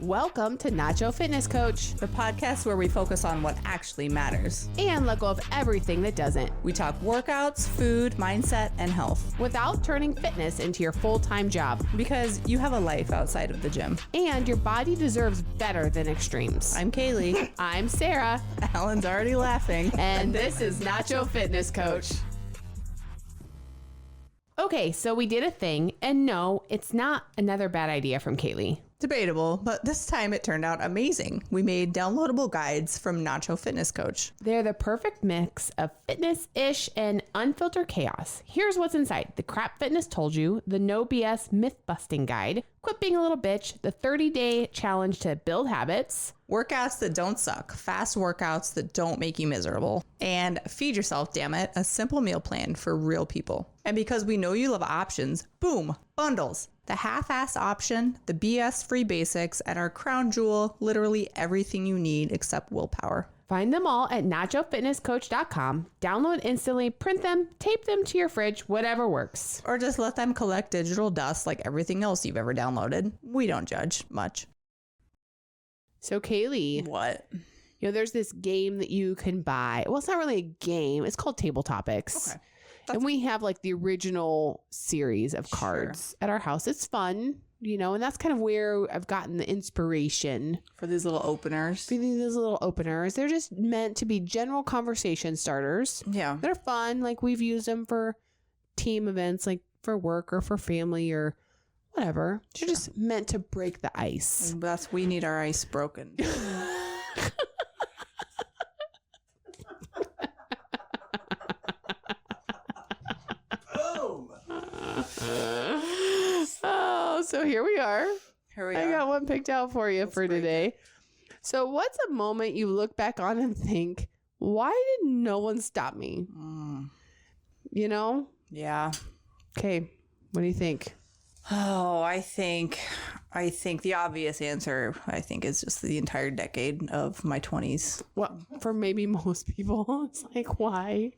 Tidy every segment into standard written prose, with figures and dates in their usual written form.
Welcome to Nacho Fitness Coach, the podcast where we focus on what actually matters and let go of everything that doesn't. We talk workouts, food, mindset, and health without turning fitness into your full-time job. Because you have a life outside of the gym. And your body deserves better than extremes. I'm Kaylee. I'm Sarah. Alan's already laughing. And this is Nacho Fitness Coach. Okay, so we did a thing, and no, it's not another bad idea from Kaylee. Debatable, but this time it turned out amazing. We made downloadable guides from Nacho Fitness Coach. They're the perfect mix of fitness-ish and unfiltered chaos. Here's what's inside. The Crap Fitness Told You, the No BS Myth-Busting Guide, Quit Being a Little Bitch, the 30-Day Challenge to Build Habits, Workouts that don't suck, fast workouts that don't make you miserable, and Feed Yourself, damn it, a simple meal plan for real people. And because we know you love options, boom, bundles. The half-ass option, the BS-free basics, and our crown jewel, literally everything you need except willpower. Find them all at nachofitnesscoach.com. Download instantly, print them, tape them to your fridge, whatever works. Or just let them collect digital dust like everything else you've ever downloaded. We don't judge much. So Kaylee. What? You know, there's this game that you can buy. Well, it's not really a game. It's called Table Topics. Okay. And we have like the original series of cards at our house. It's fun, you know, and that's kind of where I've gotten the inspiration. For these little openers. They're just meant to be general conversation starters. Yeah. They're fun. Like we've used them for team events, like for work or for family or whatever. They're just meant to break the ice. And we need our ice broken. So here we are. I got one picked out for you for today. So what's a moment you look back on and think, why did no one stop me? You know? Yeah. Okay. What do you think? Oh, I think the obvious answer, is just the entire decade of my 20s. Well, for maybe most people, it's like, why?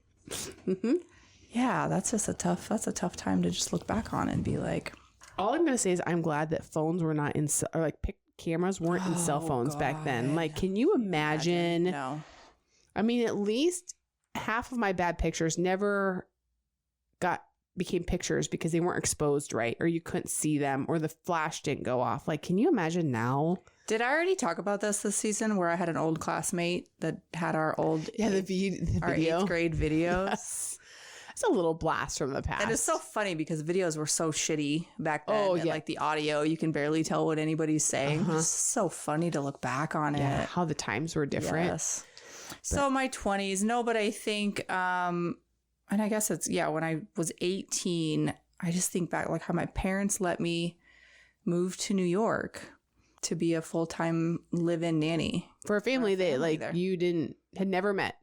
Yeah, that's a tough time to just look back on and be like. All I'm going to say is I'm glad that phones were not in, or like cameras weren't in cell phones back then. Like, can you imagine? No. I mean, at least half of my bad pictures never became pictures because they weren't exposed right, or you couldn't see them, or the flash didn't go off. Like, can you imagine now? Did I already talk about this season where I had an old classmate that had our old our 8th grade videos? Yes. It's a little blast from the past. And it's so funny because videos were so shitty back then. Oh, yeah. And like the audio, you can barely tell what anybody's saying. It's so funny to look back on it. How the times were different. Yes. So my 20s, no, but I think, and I guess it's, when I was 18, I just think back like how my parents let me move to New York to be a full-time live-in nanny. For a family that like there. You had never met.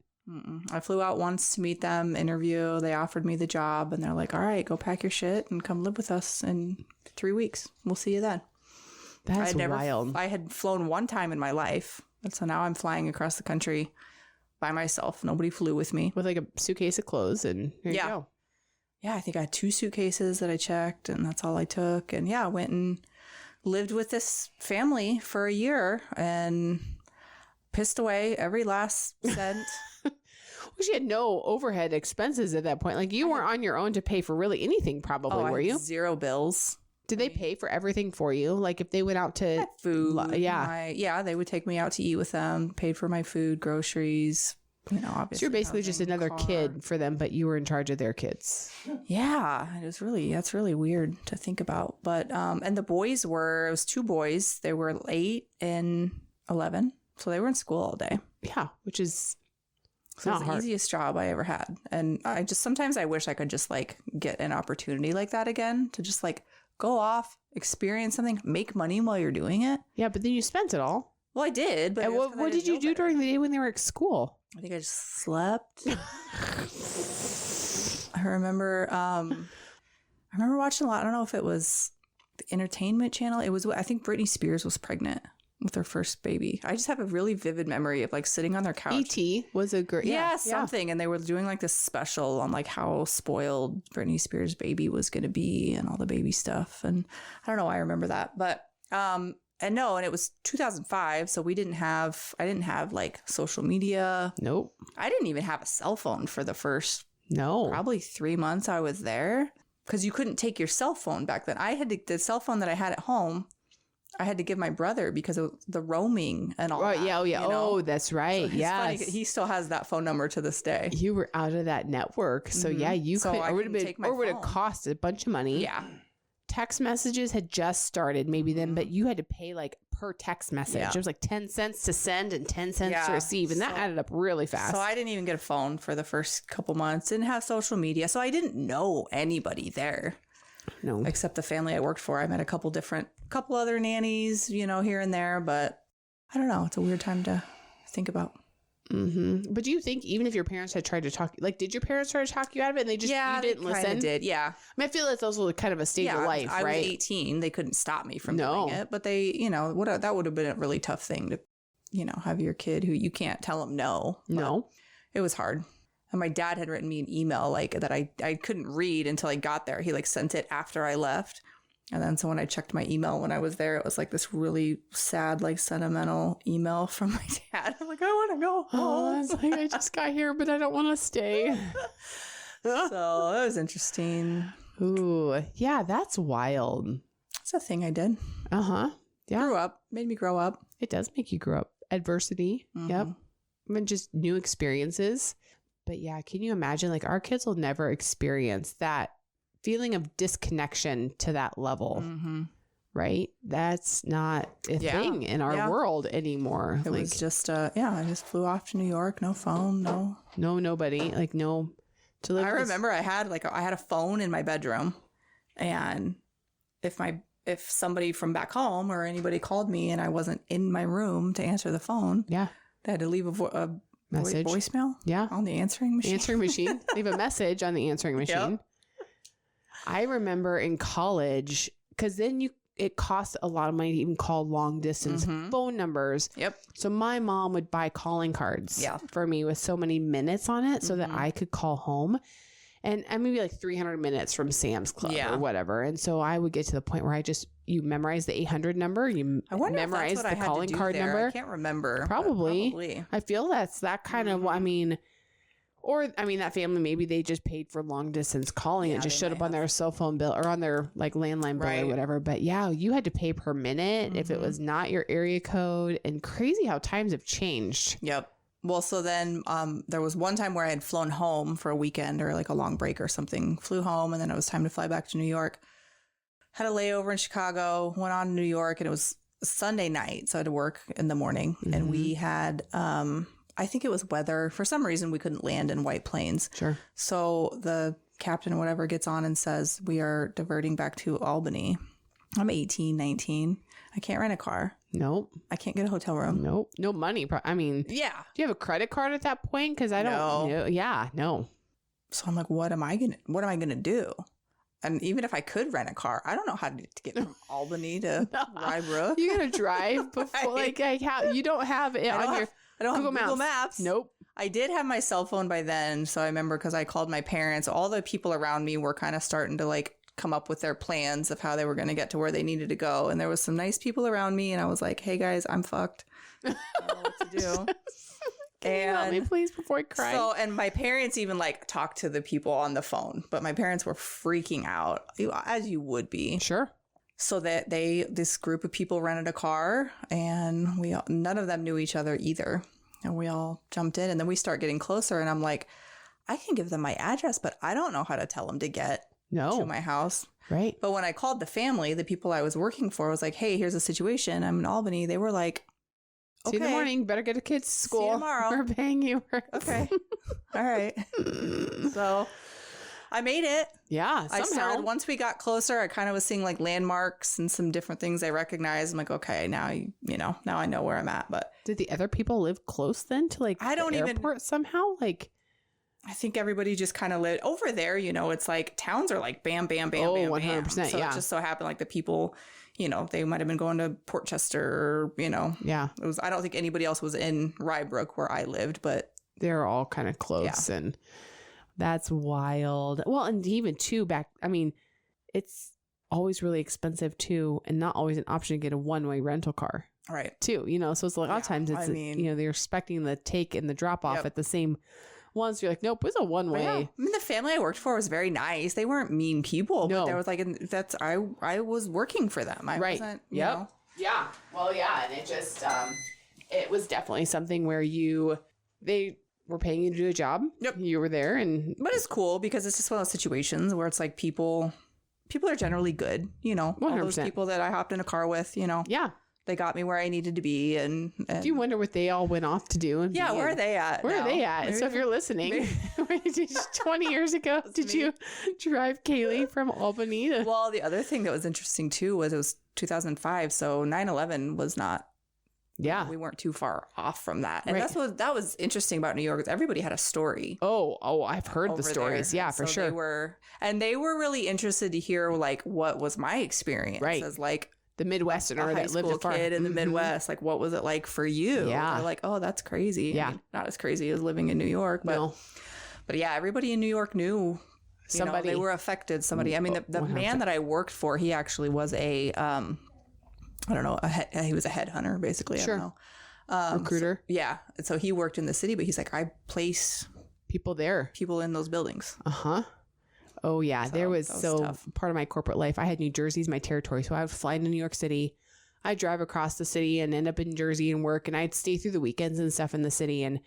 I flew out once to meet them, interview. They offered me the job and they're like, all right, go pack your shit and come live with us in 3 weeks. We'll see you then. That's wild. I had flown one time in my life. And so now I'm flying across the country by myself. Nobody flew with me. With like a suitcase of clothes and here you go. Yeah, I think I had 2 suitcases that I checked and that's all I took. And I went and lived with this family for a year and pissed away every last cent. She had no overhead expenses at that point. Like you weren't on your own to pay for really anything probably, were you? 0 bills. Did they pay for everything for you? Like if they went out to food? They would take me out to eat with them, paid for my food, groceries, obviously. So you're basically just another kid for them, but you were in charge of their kids. Yeah, that's really weird to think about. But, and the boys it was 2 boys. They were 8 and 11. So they were in school all day. Yeah, which is... So it was the easiest job I ever had. And sometimes I wish I could just like get an opportunity like that again to just like go off, experience something, make money while you're doing it. Yeah, but then you spent it all. Well, I did. But what did you do during the day when they were at school? I think I just slept. I remember watching a lot. I don't know if it was the entertainment channel. It was, I think Britney Spears was pregnant with their first baby. I just have a really vivid memory of like sitting on their couch. E.T. was a great... something. And they were doing like this special on like how spoiled Britney Spears' baby was going to be and all the baby stuff. And I don't know why I remember that. But And it was 2005. So I didn't have like social media. Nope. I didn't even have a cell phone for the first probably 3 months I was there, because you couldn't take your cell phone back then. The cell phone that I had at home, I had to give my brother because of the roaming and all that. Yeah. You know? Oh, that's right. So yes. funny, he still has that phone number to this day. You were out of that network. So yeah, you could, or would have cost a bunch of money. Yeah. Text messages had just started maybe then, but you had to pay like per text message. Yeah. It was like 10 cents to send and 10 cents to receive. And that added up really fast. So I didn't even get a phone for the first couple months. Didn't have social media. So I didn't know anybody there. No. Except the family I worked for. I met a couple other nannies, here and there. But I don't know. It's a weird time to think about. Mm-hmm. But do you think even if your parents had tried to talk, like, did your parents try to talk you out of it and they just, you didn't listen? Did, yeah. I mean, I feel that's also kind of a stage of life, right? I was 18. They couldn't stop me from doing it. But they, that would have been a really tough thing to, have your kid who you can't tell them no. No. It was hard. And my dad had written me an email like that I couldn't read until I got there. He like sent it after I left. And then so when I checked my email when I was there, it was like this really sad, like sentimental email from my dad. I'm like, I want to go home. It's like, I just got here, but I don't want to stay. So that was interesting. Ooh, yeah, that's wild. It's a thing I did. Uh-huh. Yeah. Grew up. Made me grow up. It does make you grow up. Adversity. Mm-hmm. Yep. I mean, just new experiences. But yeah, can you imagine, like, our kids will never experience that feeling of disconnection to that level, right? That's not a thing in our world anymore. It was just, I just flew off to New York. No phone, nobody, like, no. To live I remember I had a phone in my bedroom, and if somebody from back home or anybody called me and I wasn't in my room to answer the phone, they had to leave a message, voicemail, on the answering machine. Leave a message on the answering machine. Yep. I remember in college, because then it costs a lot of money to even call long distance phone numbers. Yep. So my mom would buy calling cards for me with so many minutes on it so that I could call home. And maybe like 300 minutes from Sam's Club or whatever. And so I would get to the point where you memorize the 800 number. I memorize the calling card number. I can't remember. Probably. I feel that's that kind of, that family, maybe they just paid for long distance calling. It just showed up on their cell phone bill or on their like landline bill or whatever. But yeah, you had to pay per minute if it was not your area code. And crazy how times have changed. Yep. Well, so then there was one time where I had flown home for a weekend or like a long break or something. Flew home and then it was time to fly back to New York. Had a layover in Chicago, went on to New York, and it was Sunday night. So I had to work in the morning. And we had... I think it was weather. For some reason, we couldn't land in White Plains. Sure. So the captain or whatever gets on and says, we are diverting back to Albany. I'm 18, 19. I can't rent a car. Nope. I can't get a hotel room. Nope. No money. Do you have a credit card at that point? Because I don't know. Yeah, no. So I'm like, what am I gonna do? And even if I could rent a car, I don't know how to get from Albany to Rye Brook. You're gonna drive before, like how you don't have it on your. I don't have Google Maps. Nope. I did have my cell phone by then. So I remember because I called my parents. All the people around me were kind of starting to like come up with their plans of how they were going to get to where they needed to go. And there was some nice people around me. And I was like, hey, guys, I'm fucked. I don't know what to do. Can you help me, please, before I cry? So, and my parents even like talked to the people on the phone. But my parents were freaking out, as you would be. Sure. So that this group of people rented a car, and none of them knew each other either. And we all jumped in, and then we start getting closer, and I'm like, I can give them my address, but I don't know how to tell them to get to my house. Right. But when I called the family, the people I was working for, I was like, hey, here's the situation. I'm in Albany. They were like, okay. See you in the morning. Better get a kid's to school. See you tomorrow. We're paying you. Okay. All right. So... I made it. Yeah, somehow. I started, once we got closer, I kind of was seeing like landmarks and some different things I recognized. I'm like, okay, now now I know where I'm at. But did the other people live close then to like the airport somehow? Like, I think everybody just kind of lived over there. It's like towns are like bam, bam, bam, bam, 100%. So it just so happened like the people, they might have been going to Port Chester, Yeah. It was. I don't think anybody else was in Rye Brook where I lived, but they're all kind of close and. That's wild. Well, and even too back, it's always really expensive too, and not always an option to get a one-way rental car. Right. Too, so it's a lot of times it's, they're expecting the take and the drop off at the same ones. You're like, nope, it's a one-way. Yeah. I mean, the family I worked for was very nice. They weren't mean people, but there was like, I was working for them. I wasn't, you know. Yeah. Well, yeah. And it just, it was definitely something where they were paying you to do a job. Yep. You were there but it's cool because it's just one of those situations where it's like people are generally good, 100%. All those people that I hopped in a car with, Yeah. They got me where I needed to be. And do you wonder what they all went off to do? Where are they at? Where are they at? Maybe so if you're listening, 20 years ago, did you drive Kaylee from Albany to... Well, the other thing that was interesting too was it was 2005. So 9/11 was not... Yeah. We weren't too far off from that. And that was interesting about New York is everybody had a story. Oh, I've heard the stories. There. Yeah, for sure. They were really interested to hear like what was my experience as like the Midwesterner that lived a kid in the Midwest. Like what was it like for you? Yeah. They're like, oh, that's crazy. Yeah. I mean, not as crazy as living in New York, but yeah, everybody in New York knew somebody. They were affected. Somebody. I mean, the man that I worked for, he actually was a I don't know. He was a headhunter, basically. Sure. I don't know. Recruiter. So he worked in the city, but he's like, I place people in those buildings. Oh yeah. There was part of my corporate life. I had New Jersey as my territory. So I would fly into New York City. I'd drive across the city and end up in Jersey and work. And I'd stay through the weekends and stuff in the city. And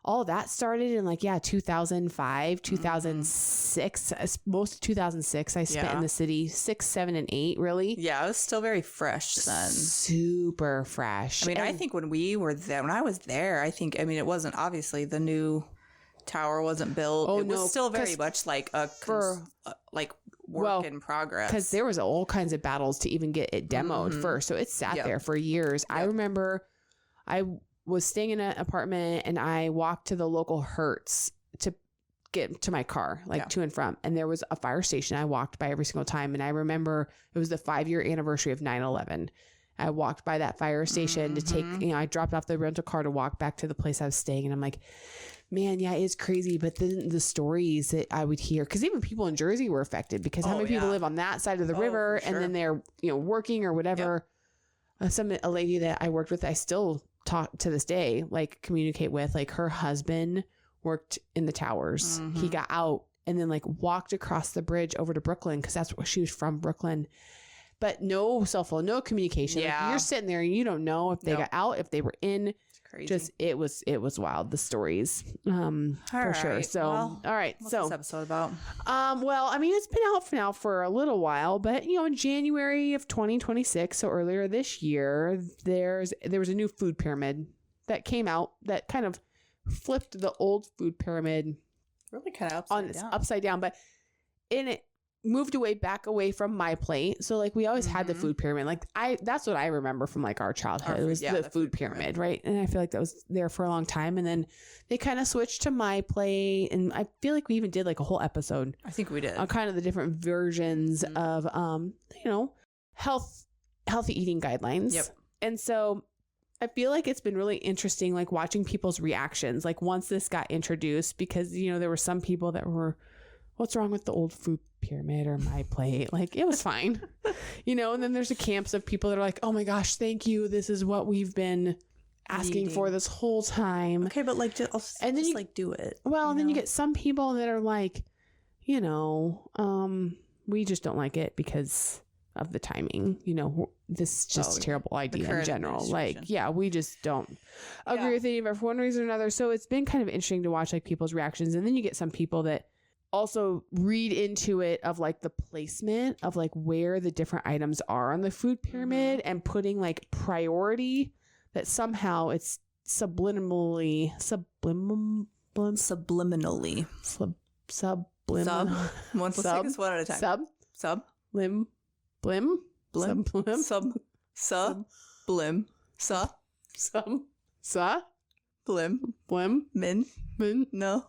all that started in 2005, 2006, most of 2006. I spent in the city 6, 7, and 8, really. Yeah, it was still very fresh then. Super fresh. I mean, I think when I was there, it wasn't obviously the new tower wasn't built. It was still very much like work in progress. Because there was all kinds of battles to even get it demoed first. So it sat there for years. I remember I was staying in an apartment and I walked to the local Hertz to get to my car, to and from. And there was a fire station I walked by every single time. And I remember it was the 5-year anniversary of 9/11. I walked by that fire station to take, I dropped off the rental car to walk back to the place I was staying. And I'm like, man, yeah, it's crazy. But then the stories that I would hear, because even people in Jersey were affected because how many people live on that side of the river and then they're, working or whatever. Yep. A lady that I worked with, I still talk to this day, communicate with, her husband worked in the towers. He got out and then walked across the bridge over to Brooklyn because that's where she was from, Brooklyn. But no cell phone, no communication. Yeah. You're sitting there and you don't know if they got out, if they were in. It's crazy. It was wild, the stories, for sure. So, all right. What's this episode about? Well, I mean, it's been out now for a little while, but in January of 2026, so earlier this year, there was a new food pyramid that came out that kind of flipped the old food pyramid really kind of upside down, but in it moved back away from my plate. So we always had the food pyramid. That's what I remember from our childhood. It was the food pyramid, right? And I feel like that was there for a long time. And then they kind of switched to my plate. And I feel like we even did a whole episode. I think we did. On kind of the different versions of, healthy eating guidelines. Yep. And so I feel like it's been really interesting, watching people's reactions, once this got introduced, because, there were some people that were, what's wrong with the old food pyramid or my plate? It was fine, and then there's the camps of people that are like, oh my gosh, thank you. This is what we've been asking for this whole time. Okay. But and then you do it. Well, and then you get some people that are like, we just don't like it because of the timing, this is just a terrible idea in general. We just don't agree with it for one reason or another. So it's been kind of interesting to watch people's reactions. And then you get some people that also read into it of the placement of where the different items are on the food pyramid and putting priority that somehow it's subliminally one at a time. Blim min no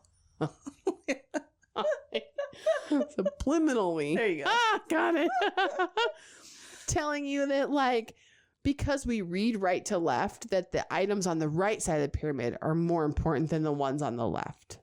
subliminally. There you go. Got it. Telling you that because we read right to left, that the items on the right side of the pyramid are more important than the ones on the left.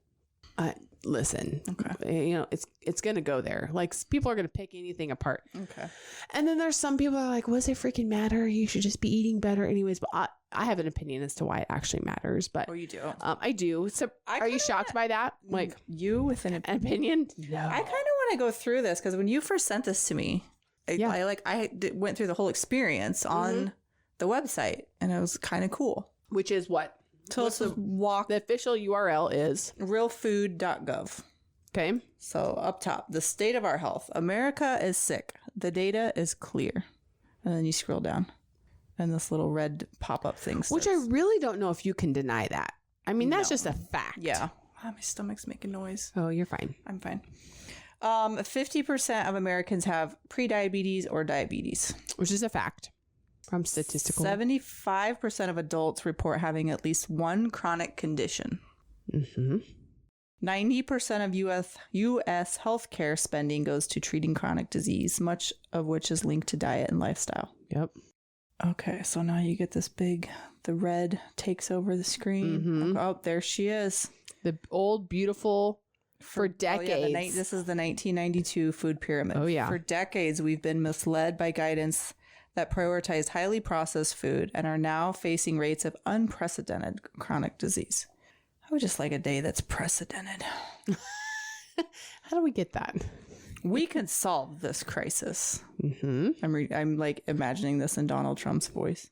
listen, Okay. you know, it's going to go there. Like people are going to pick anything apart. Okay. And then there's some people that are like, what does it freaking matter? You should just be eating better anyways. But I have an opinion as to why it actually matters. But Oh, you do? I do. So are you shocked by that? Like You with an opinion? No. I kind of want to go through this because when you first sent this to me, I went through the whole experience on the website, and it was kind of cool. Which is what? So it's a walk. The official URL is realfood.gov. okay. So up top, the state of our health. America is sick. The data is clear. And then you scroll down, and this little red pop-up thing says, Which I really don't know if you can deny that. I mean, that's just a fact. Yeah. Oh, my stomach's making noise. Oh, you're fine. I'm fine. 50% of Americans have prediabetes or diabetes. Which is a fact from statistical. 75% of adults report having at least one chronic condition. 90% of U.S. healthcare spending goes to treating chronic disease, much of which is linked to diet and lifestyle. Yep. Okay, so now you get this the red takes over the screen. Oh, there she is. The old, beautiful, for decades. Oh, yeah, this is the 1992 food pyramid. Oh, yeah. For decades, we've been misled by guidance that prioritized highly processed food and are now facing rates of unprecedented chronic disease. I would just like a day that's precedented. How do we get that? We can solve this crisis. I'm like imagining this in Donald Trump's voice.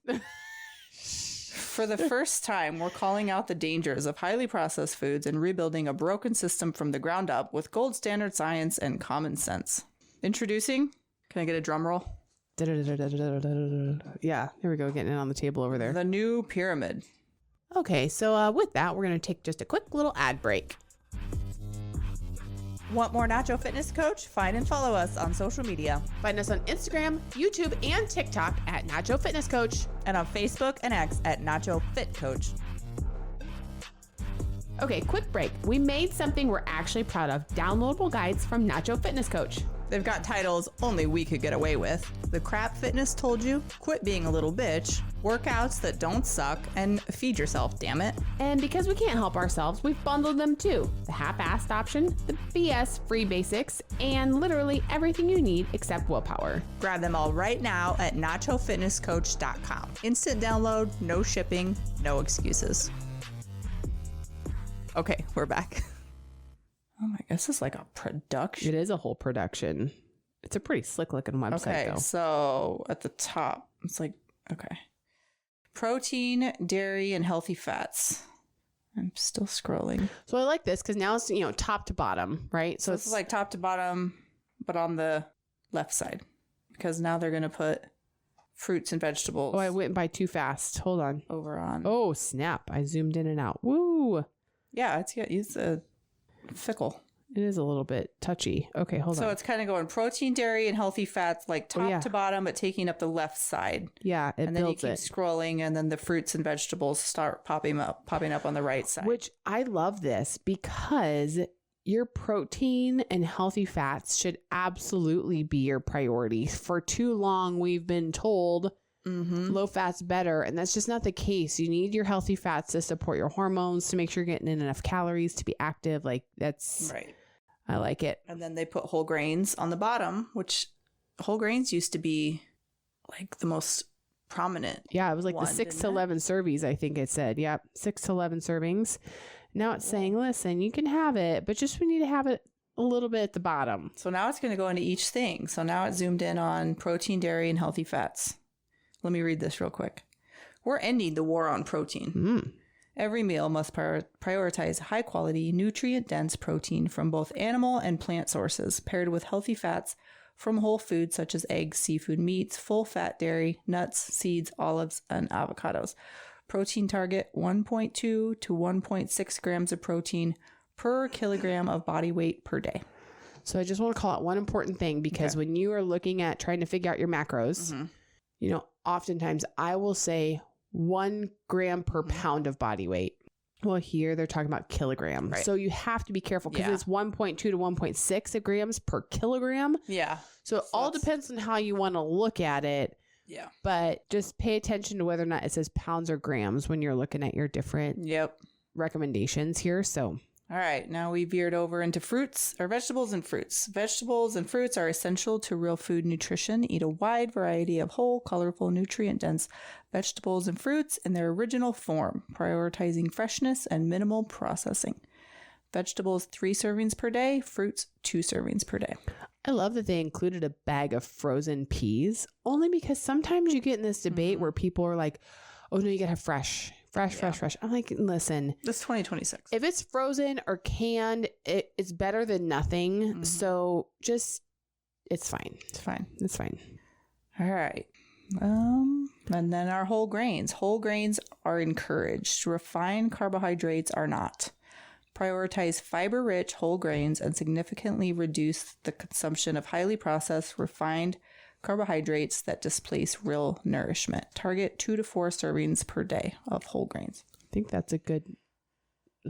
For the first time, we're calling out the dangers of highly processed foods and rebuilding a broken system from the ground up with gold standard science and common sense. Introducing, can I get a drum roll? Yeah, here we go, getting it on the table over there. The new pyramid. Okay, so with that, we're going to take just a quick little ad break. Want more Nacho Fitness Coach? Find and follow us on social media. Find us on Instagram, YouTube, and TikTok at Nacho Fitness Coach. And on Facebook and X at Nacho Fit Coach. Okay, quick break. We made something we're actually proud of. Downloadable guides from Nacho Fitness Coach. They've got titles only we could get away with. The Crap Fitness Told You, Quit Being a Little Bitch, Workouts That Don't Suck, and Feed Yourself, Damn It. And because we can't help ourselves, we've bundled them too. The half-assed option, the BS free basics, and literally everything you need except willpower. Grab them all right now at nachofitnesscoach.com. Instant download, no shipping, no excuses. Okay, we're back. Oh my, this is like a production. It is a whole production. It's a pretty slick looking website, though. So at the top, it's like, okay. Protein, dairy, and healthy fats. I'm still scrolling. So I like this because now it's, top to bottom, right? So it's like top to bottom, but on the left side. Because now they're going to put fruits and vegetables. Oh, I went by too fast. Hold on. Over on. Oh, snap. I zoomed in and out. Woo. Yeah, it's a fickle. It is a little bit touchy. Okay, hold on. So it's kind of going protein, dairy, and healthy fats, like top to bottom, but taking up the left side. Yeah, and then you keep scrolling, and then the fruits and vegetables start popping up on the right side. Which I love this because your protein and healthy fats should absolutely be your priority. For too long, we've been told low fat's better, and that's just not the case. You need your healthy fats to support your hormones, to make sure you're getting in enough calories to be active. Like that's right. I like it. And then they put whole grains on the bottom, which whole grains used to be like the most prominent. Yeah, it was like the 6 to 11 servings, I think it said. Yeah, 6 to 11 servings. Now it's saying, listen, you can have it, but just we need to have it a little bit at the bottom. So now it's going to go into each thing. So now it's zoomed in on protein, dairy, and healthy fats. Let me read this real quick. We're ending the war on protein. Every meal must prioritize high-quality, nutrient-dense protein from both animal and plant sources, paired with healthy fats from whole foods such as eggs, seafood, meats, full-fat dairy, nuts, seeds, olives, and avocados. Protein target 1.2 to 1.6 grams of protein per kilogram of body weight per day. So I just want to call out one important thing, because when you are looking at trying to figure out your macros, oftentimes I will say 1 gram per pound of body weight. Well, here they're talking about kilograms. Right. So you have to be careful because it's 1.2 to 1.6 grams per kilogram. Yeah. So it all depends on how you want to look at it. Yeah. But just pay attention to whether or not it says pounds or grams when you're looking at your different recommendations here. So All right, now we veered over into fruits or vegetables and fruits. Vegetables and fruits are essential to real food nutrition. Eat a wide variety of whole, colorful, nutrient-dense vegetables and fruits in their original form, prioritizing freshness and minimal processing. Vegetables 3 servings per day, fruits 2 servings per day. I love that they included a bag of frozen peas, only because sometimes you get in this debate where people are like, oh no, you gotta have fresh. I'm like, listen, This 2026. if it's frozen or canned, it's better than nothing. So just, it's fine. It's fine. It's fine. All right. And then our whole grains. Whole grains are encouraged. Refined carbohydrates are not. Prioritize fiber-rich whole grains and significantly reduce the consumption of highly processed, refined carbohydrates that displace real nourishment. Target 2 to 4 servings per day of whole grains. I think that's a good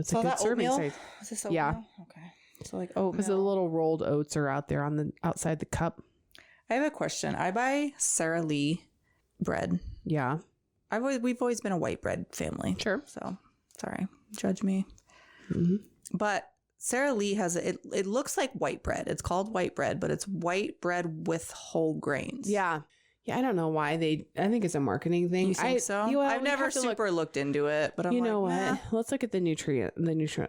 serving oatmeal size. Is this oatmeal? Yeah. Okay. So like oatmeal. Because the little rolled oats are out there on the outside the cup. I have a question. I buy Sara Lee bread. Yeah. We've always been a white bread family. Sure. So sorry, judge me. Mm-hmm. But Sara Lee has it. It looks like white bread. It's called white bread, but it's white bread with whole grains. Yeah. Yeah. I don't know why I think it's a marketing thing. You think so? I've never super looked into it, but I'm you like, know what? nah. Let's look at the nutrient,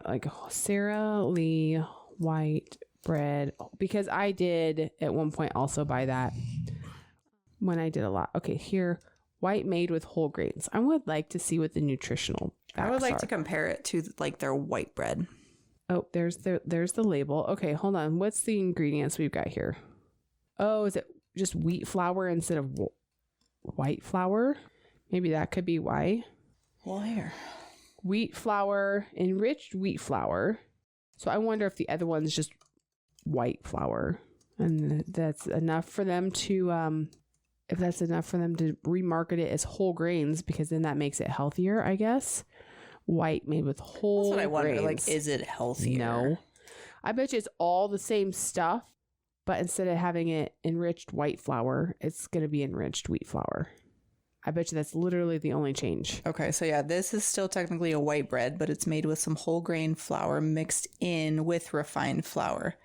like Sara Lee white bread, because I did at one point also buy that when I did a lot. Okay, here, white made with whole grains. I would like to see what the nutritional facts I would like are. to compare it to like their white bread. Oh, there's the label. Okay, hold on. What's the ingredients we've got here? Oh, is it just wheat flour instead of white flour? Maybe that could be why. Well, here. Wheat flour, enriched wheat flour. So I wonder if the other one's just white flour, and that's enough for them to if that's enough for them to remarket it as whole grains, because then that makes it healthier, I guess. White made with whole grains. That's what I wonder. Like, is it healthier? No. I bet you it's all the same stuff, but instead of having it enriched white flour, it's going to be enriched wheat flour. I bet you that's literally the only change. Okay, so yeah, this is still technically a white bread, but it's made with some whole grain flour mixed in with refined flour.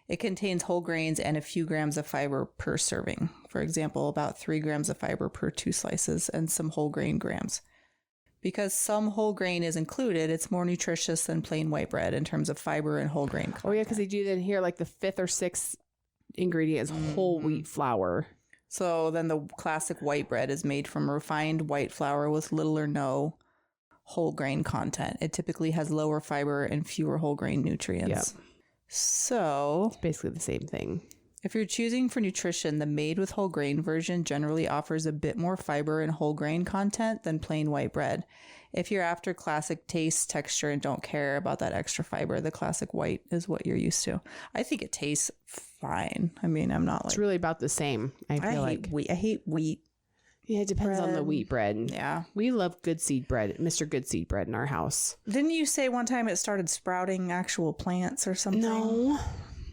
It contains whole grains and a few grams of fiber per serving. For example, about 3 grams of fiber per 2 slices and some whole grain grams. Because some whole grain is included, it's more nutritious than plain white bread in terms of fiber and whole grain content. Oh, yeah, because they do then here, like the 5th or 6th ingredient is whole wheat flour. So then the classic white bread is made from refined white flour with little or no whole grain content. It typically has lower fiber and fewer whole grain nutrients. Yep. So It's basically the same thing. if you're choosing for nutrition, the made with whole grain version generally offers a bit more fiber and whole grain content than plain white bread. If you're after classic taste, texture, and don't care about that extra fiber, the classic white is what you're used to. I think it tastes fine. I mean, I'm not like... It's really about the same, I feel like. I hate wheat. Yeah, it depends on the bread. wheat bread. Yeah. We love good seed bread, Mr. Good Seed bread in our house. Didn't you say one time it started sprouting actual plants or something?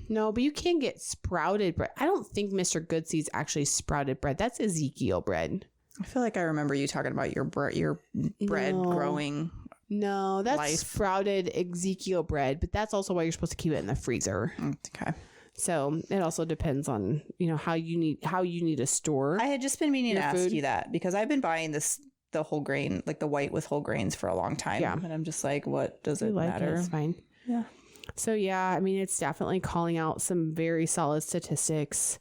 No, but you can get sprouted bread. I don't think Mr. Good Seed's actually sprouted bread. That's Ezekiel bread. I feel like I remember you talking about your bread growing. No, that's life. sprouted Ezekiel bread, but that's also why you're supposed to keep it in the freezer. Okay. So it also depends on, how you need to store. I had just been meaning to your ask food. you that because I've been buying the whole grain, like the white with whole grains for a long time. Yeah. And I'm just like, what does You it like matter? It's fine. Yeah. So yeah, I mean, it's definitely calling out some very solid statistics,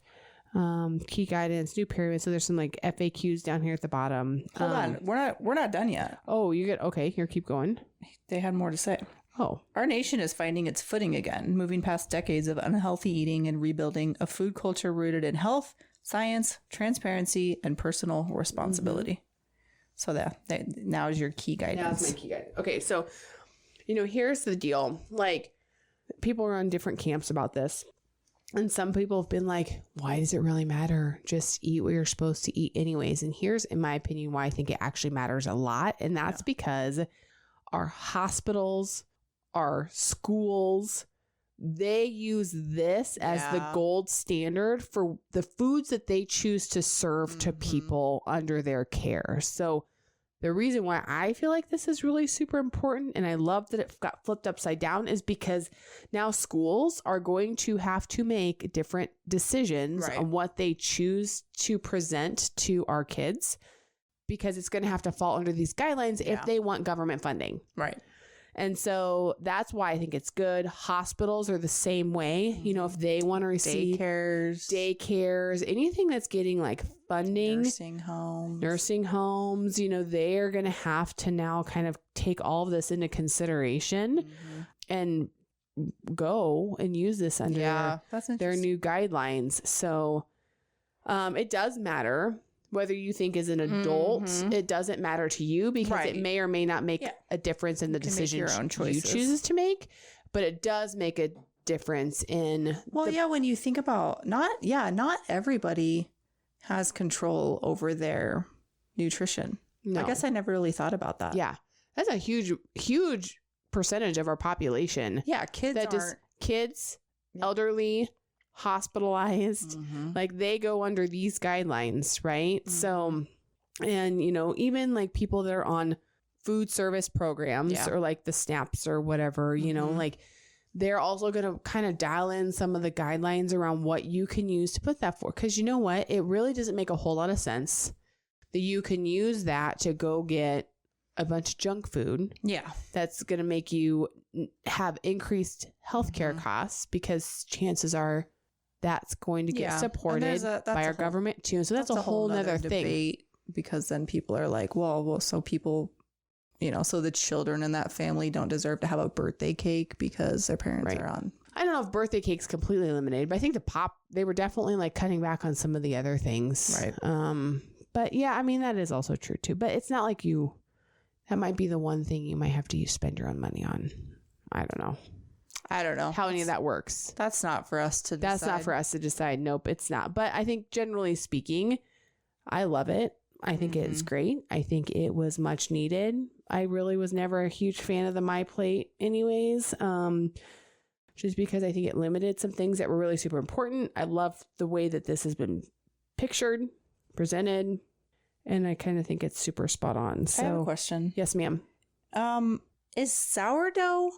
key guidance, new pyramid. So there's some like FAQs down here at the bottom. Hold on. We're not done yet. Oh, you get, okay. Here, keep going. They had more to say. Oh, Our nation is finding its footing again, moving past decades of unhealthy eating and rebuilding a food culture rooted in health, science, transparency, and personal responsibility. So that now is your key guidance. that's my key guidance. Okay. So, here's the deal. Like, people are on different camps about this. And some people have been like, why does it really matter? Just eat what you're supposed to eat anyways. And here's, in my opinion, why I think it actually matters a lot. And that's because our hospitals, our schools, they use this as the gold standard for the foods that they choose to serve to people under their care. So The reason why I feel like this is really super important, and I love that it got flipped upside down, is because now schools are going to have to make different decisions on what they choose to present to our kids, because it's going to have to fall under these guidelines if they want government funding. Right. And so that's why I think it's good. Hospitals are the same way. You know, if they want to receive daycares, anything that's getting like funding, nursing homes, you know, they're going to have to now kind of take all of this into consideration and go and use this under their new guidelines. So it does matter. Whether you think as an adult, it doesn't matter to you, because it may or may not make a difference in the decisions you choose to make, but it does make a difference in. Well, when you think about not everybody has control over their nutrition. No. I guess I never really thought about that. Yeah. That's a huge percentage of our population. Yeah. Kids, elderly, hospitalized, like they go under these guidelines, right? So, and you know, even like people that are on food service programs or like the SNAPs or whatever, you know, like they're also going to kind of dial in some of the guidelines around what you can use to put that for. Because you know what? It really doesn't make a whole lot of sense that you can use that to go get a bunch of junk food. Yeah. That's going to make you have increased healthcare costs, because chances are that's going to get supported by our government too. So that's a whole nother thing. Because then people are like, well, so people, you know, so the children in that family don't deserve to have a birthday cake because their parents are on. I don't know if birthday cake's completely eliminated, but I think they were definitely like cutting back on some of the other things. Right. But yeah, I mean, that is also true too, but it's not like that might be the one thing you might have to spend your own money on. I don't know how any of that works. That's not for us to decide. That's not for us to decide. Nope, it's not. But I think generally speaking, I love it. I think it's great. I think it was much needed. I really was never a huge fan of the My Plate anyways, just because I think it limited some things that were really super important. I love the way that this has been pictured, presented, and I kind of think it's super spot on. So, I have a question. Yes, ma'am. Is sourdough,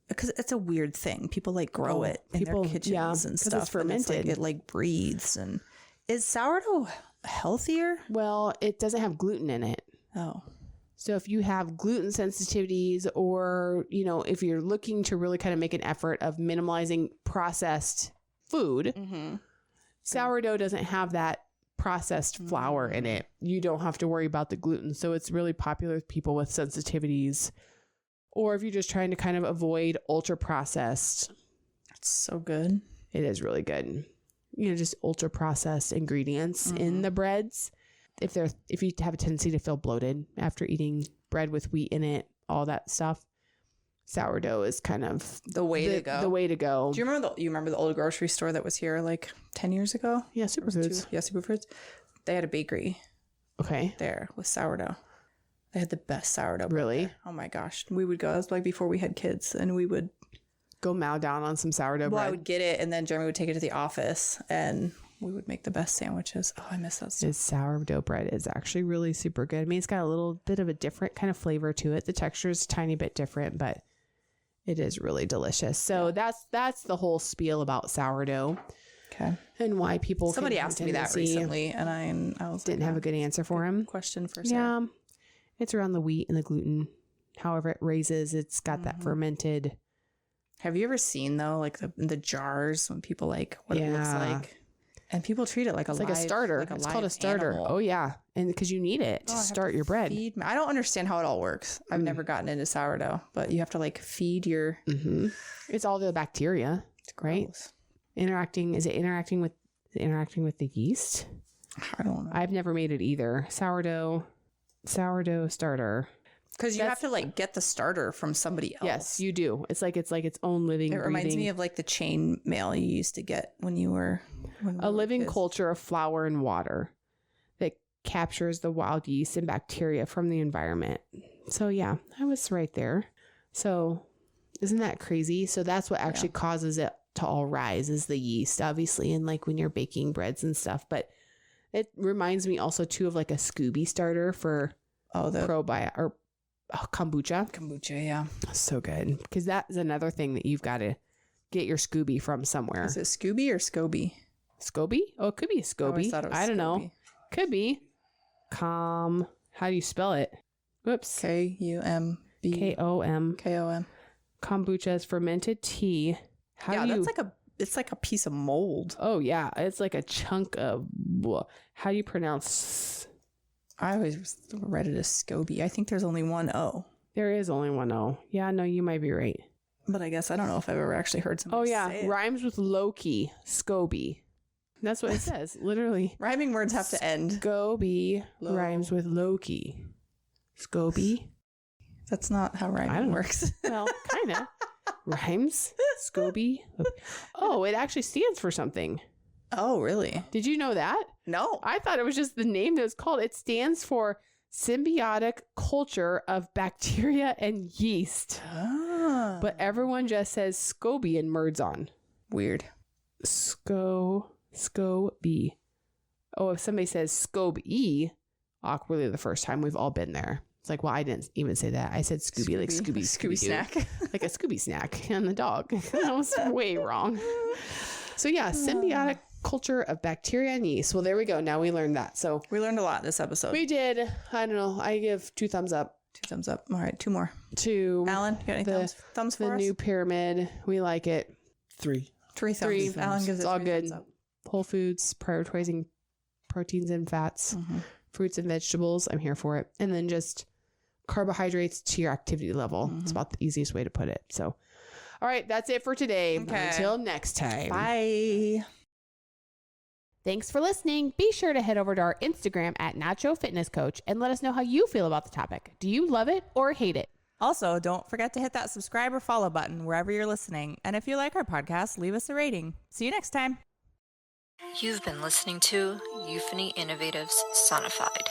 because it's a weird thing. People like grow it in their kitchens and stuff. It's fermented. It like breathes. And is sourdough healthier? Well, it doesn't have gluten in it. Oh. So if you have gluten sensitivities, or, you know, if you're looking to really kind of make an effort of minimalizing processed food, sourdough doesn't have that processed flour in it. You don't have to worry about the gluten. So it's really popular with people with sensitivities, or if you're just trying to kind of avoid ultra processed. It's so good. It is really good. You know, just ultra processed ingredients in the breads. If you have a tendency to feel bloated after eating bread with wheat in it, all that stuff, sourdough is kind of the way to go. The way to go. Do you remember the old grocery store that was here like 10 years ago? Yeah, Superfoods. Superfoods. They had a bakery. Okay. There with sourdough. They had the best sourdough. Really? Oh my gosh. We would go. It was like before we had kids, and we would go mow down on some sourdough bread. I would get it, and then Jeremy would take it to the office, and we would make the best sandwiches. Oh, I miss that stuff. This sourdough bread is actually really super good. I mean, it's got a little bit of a different kind of flavor to it. The texture is a tiny bit different, but it is really delicious. So that's the whole spiel about sourdough. Okay. And why people somebody asked me that recently, and I was didn't have a good answer for him. Question for Sarah. Yeah, it's around the wheat and the gluten. However it raises, it's got that fermented. Have you ever seen though, like the jars when people like what it looks like, and people treat it like it's like a starter. Like it's called a starter. Animal. Oh yeah, and because you need it to start your bread. I don't understand how it all works. I've never gotten into sourdough, but you have to like feed your. It's all the bacteria, right? Is it interacting with the yeast? I don't know. I've never made it either. Sourdough starter. Because you have to like get the starter from somebody else. Yes, you do. It's like its own living. It reminds me of like the chain mail you used to get when we were living culture of flour and water that captures the wild yeast and bacteria from the environment. So yeah, I was right there. So isn't that crazy? So that's what actually causes it to all rise, is the yeast, obviously, and like when you're baking breads and stuff. But it reminds me also too of like a SCOBY starter for probiotic or kombucha. Kombucha, yeah. So good. Because that is another thing that you've got to get your SCOBY from somewhere. Is it SCOBY or SCOBY? SCOBY? Oh, it could be a SCOBY. I don't know. Could be. How do you spell it? Whoops. K-U-M-B. K-O-M. K-O-M. Kombucha is fermented tea. It's like a piece of mold. Oh, yeah. It's like a chunk of... How do you pronounce... I always read it as SCOBY. I think there's only one O. There is only one O. Yeah, no, you might be right. But I guess I don't know if I've ever actually heard somebody say it. Rhymes with Loki. SCOBY. That's what it says. Literally. Rhyming words have to end. SCOBY rhymes with Loki. SCOBY. That's not how rhyming works. Well, kind of. Rhymes. SCOBY. Oh, it actually stands for something. Oh, really? Did you know that? No. I thought it was just the name that it's called. It stands for symbiotic culture of bacteria and yeast. Ah. But everyone just says SCOBY and merds on. Weird. SCOBY. Oh, if somebody says SCOBY awkwardly the first time, we've all been there. It's like, well, I didn't even say that. I said Scooby, like Scooby snack. Like a Scooby snack and the dog. That was way wrong. So yeah, symbiotic culture of bacteria and yeast. Well, there we go. Now we learned that. So we learned a lot this episode. We did. I don't know. I give 2 thumbs up. 2 thumbs up. All right, 2 more. To Alan, you got any thumbs for the us? new pyramid. We like it. 3. 3 thumbs. Alan gives it all 3 good. thumbs up. Whole foods, prioritizing proteins and fats, fruits and vegetables. I'm here for it. And then just carbohydrates to your activity level. It's about the easiest way to put it. So, all right, that's it for today. Okay. Until next time. Bye. Thanks for listening. Be sure to head over to our Instagram at Nacho Fitness Coach and let us know how you feel about the topic. Do you love it or hate it? Also, don't forget to hit that subscribe or follow button wherever you're listening. And if you like our podcast, leave us a rating. See you next time. You've been listening to Euphony Innovatives Sonified.